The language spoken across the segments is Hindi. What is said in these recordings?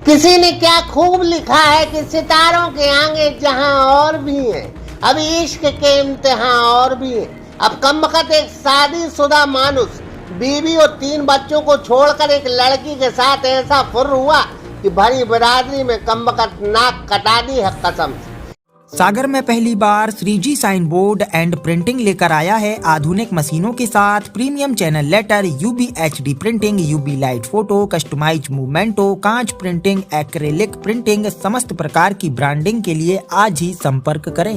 किसी ने क्या खूब लिखा है कि सितारों के आगे जहां और भी हैं, अब इश्क के इम्तिहान और भी हैं। अब कमबख्त एक शादीशुदा मानुस बीवी और 3 बच्चों को छोड़कर एक लड़की के साथ ऐसा फुर्र हुआ कि भरी बिरादरी में कमबख्त नाक कटा दी है कसम से। सागर में पहली बार 3G sign board and printing लेकर आया है आधुनिक मशीनों के साथ premium channel letter, UV HD printing, UV light photo, customise mementos, कांच प्रिंटिंग, एक्रेलिक प्रिंटिंग, समस्त प्रकार की ब्रांडिंग के लिए आज ही संपर्क करें।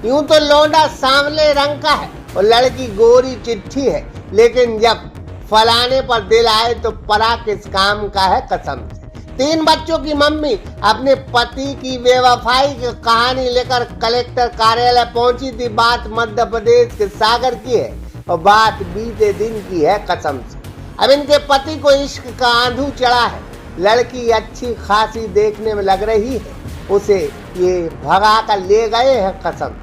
यूं तो लौंडा सांवले रंग का है और लड़की गोरी चिट्ठी है, लेकिन जब फलाने पर दिल आए तो परा किस काम का है कसम से। 3 बच्चों की मम्मी अपने पति की बेवफाई की कहानी लेकर कलेक्टर कार्यालय पहुंची थी। बात मध्य प्रदेश के सागर की है और बात बीते दिन की है कसम से। अब इनके पति को इश्क का आंधू चढ़ा है। लड़की अच्छी खासी देखने में लग रही है, उसे ये भगा कर ले गए हैं कसम।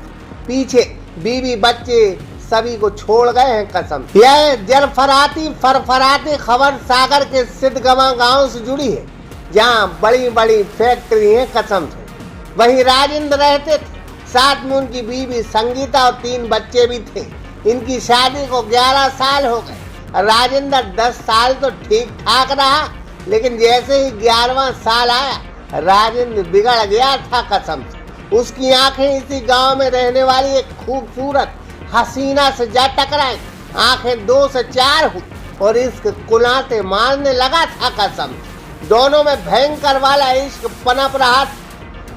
पीछे बीवी बच्चे सभी को छोड़ गए हैं कसम। यह जरफराती फरफराती खबर सागर के सिद्धगवा गांव से जुड़ी है, जहां बड़ी बड़ी फैक्ट्री है कसम से। वहीं राजेंद्र रहते थे, साथ में उनकी बीवी संगीता और 3 बच्चे भी थे। इनकी शादी को 11 साल हो गए। राजेंद्र 10 साल तो ठीक ठाक रहा, लेकिन जैसे ही 11वां साल आया राजेंद्र बिगड़ गया था कसम से। उसकी आंखें इसी गांव में रहने वाली एक खूबसूरत हसीना से जा टकराई। आंखें 2 से 4 हुई और इसके कुलाते मारने लगा था कसम। दोनों में भयंकर वाला इश्क पनप रहा।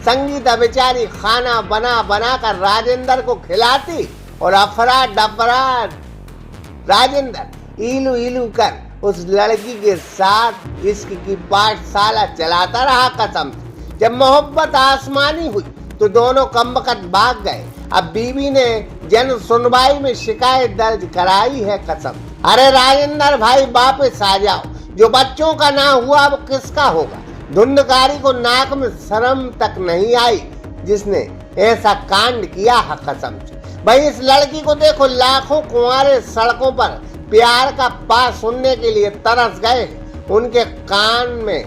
संगीता बेचारी खाना बना बना कर राजेंद्र को खिलाती और अफरा डफरा राजेंद्र इलू इलू कर उस लड़की के साथ इश्क की पाठशाला चलाता रहा कसम। जब मोहब्बत आसमानी हुई तो दोनों कमबख्त भाग गए। अब बीवी ने जन सुनवाई में शिकायत दर्ज कराई है कसम। अरे राजेंद्र भाई वापस आ जाओ, जो बच्चों का ना हुआ वो किसका होगा। धुंधकारी को नाक में शर्म तक नहीं आई जिसने ऐसा कांड किया है कसम से। भाई इस लड़की को देखो, लाखों कुंवारे सड़कों पर प्यार का पा सुनने के लिए तरस गए। उनके कान में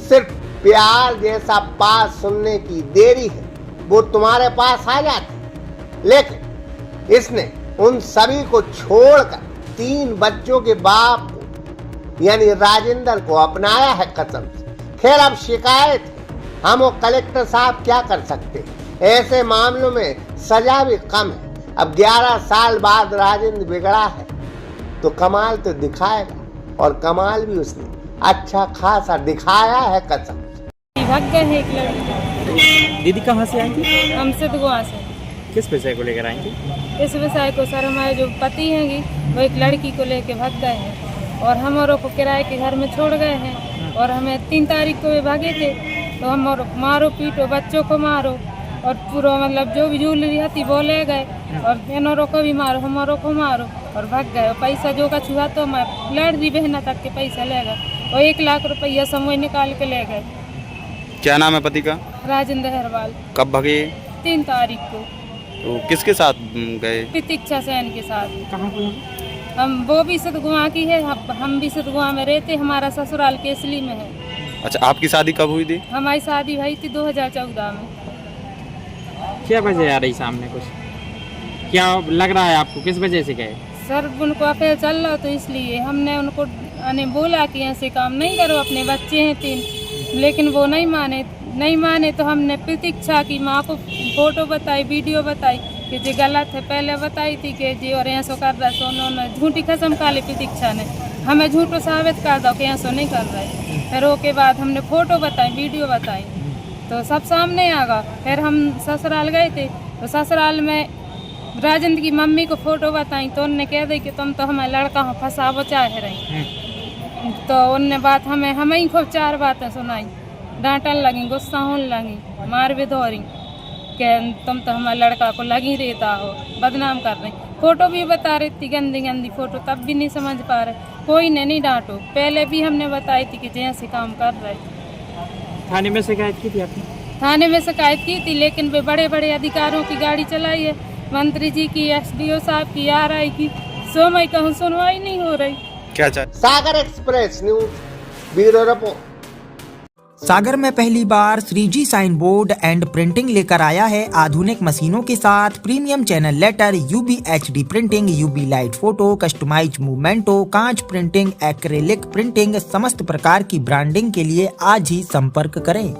सिर्फ प्यार जैसा पा सुनने की देरी है, वो तुम्हारे पास आ जाते। लेकिन इसने उन सभी को छोड़कर 3 बच्चों के बाप यानी राजेंद्र को अपनाया है कसम से। खैर अब शिकायत है, हम वो कलेक्टर साहब क्या कर सकते हैं। ऐसे मामलों में सजा भी कम है। अब 11 साल बाद राजेंद्र बिगड़ा है तो कमाल तो दिखाएगा, और कमाल भी उसने अच्छा खासा दिखाया है कसम। भाग गए हैं एक लड़की। दीदी कहाँ से आएंगी? हम सिद्धगवा से। किस विषय को लेकर आएंगे? इस विषय को सर, हमारे जो पति हैं वो एक लड़की को लेके भाग गए हैं और हमारों को किराए के घर में छोड़ गए हैं। और हमें 3 तारीख को वे भागे थे, तो हम मारो पीटो, बच्चों को मारो और पूरा मतलब जो भी ज्वेलरी थी वो ले गए और इनों को भी मारो, हमारों को मारो और भाग गए। और पैसा जो का छुआ तो मैं लड़की बहना तक के पैसा ले गए और 1 लाख रुपया समूह निकाल के ले गए। क्या नाम है पति का? राजेंद्र हरवाल। कब भागे? 3 तारीख को। तो किसके साथ गए? प्रतीक्षा सेन के साथ। कहाँ को? हम वो भी सिद्धगवा की है, हम भी सिद्धगवा में रहते। हमारा ससुराल केसली में है। अच्छा, आपकी शादी कब हुई थी? हमारी शादी हुई थी 2014 में। क्या वजह आ रही सामने? कुछ क्या लग रहा है आपको, किस वजह से गए? सर उनको अफेयर चल रहा तो इसलिए हमने उनको बोला कि ऐसे काम नहीं करो, अपने बच्चे हैं 3, लेकिन वो नहीं माने तो हमने प्रतीक्षा की माँ को फोटो बताई, वीडियो बताई कि जी गलत है। पहले बताई थी कि जी और ऐसा कर रहा है, तो उन्होंने झूठी कसम खा ली प्रतीक्षा ने, हमें झूठो साबित कर दो कि ऐसा नहीं कर रहा है। फिर उसके बाद हमने फोटो बताई, वीडियो बताई तो सब सामने आ गया। फिर हम ससुराल गए थे तो ससुराल में राजेंद्र की मम्मी को फोटो बताई तो उनने कह दी कि तुम तो हमारे लड़का हो फंसावो चाह रही। तो उनने बात हमें ही खूब 4 बातें सुनाई, डांटन लगी, गुस्सा होने लगी, मार भी धोरी कि तुम तो हमारे लड़का को लगी रहता हो, बदनाम कर रही। फोटो भी बता रही थी, गंदी गंदी फोटो, तब भी नहीं समझ पा रहे। कोई ने नहीं डांटो, पहले भी हमने बताई थी कि जैसे काम कर रहे। थाने में शिकायत की थी आपने? थाने में शिकायत की थी, लेकिन वे बड़े बड़े अधिकारियों की गाड़ी चलाई है, मंत्री जी की, SDO साहब की, RI की, सोमई कहूँ सुनवाई नहीं हो रही। क्या चाहे? Sagar express news bureau report. Sagar में पहली बार 3G sign board and printing लेकर आया है आधुनिक मशीनों के साथ premium channel letter, UV HD printing, UV light photo, customise mementos, कांच प्रिंटिंग, एक्रेलिक प्रिंटिंग, समस्त प्रकार की ब्रांडिंग के लिए आज ही संपर्क करें।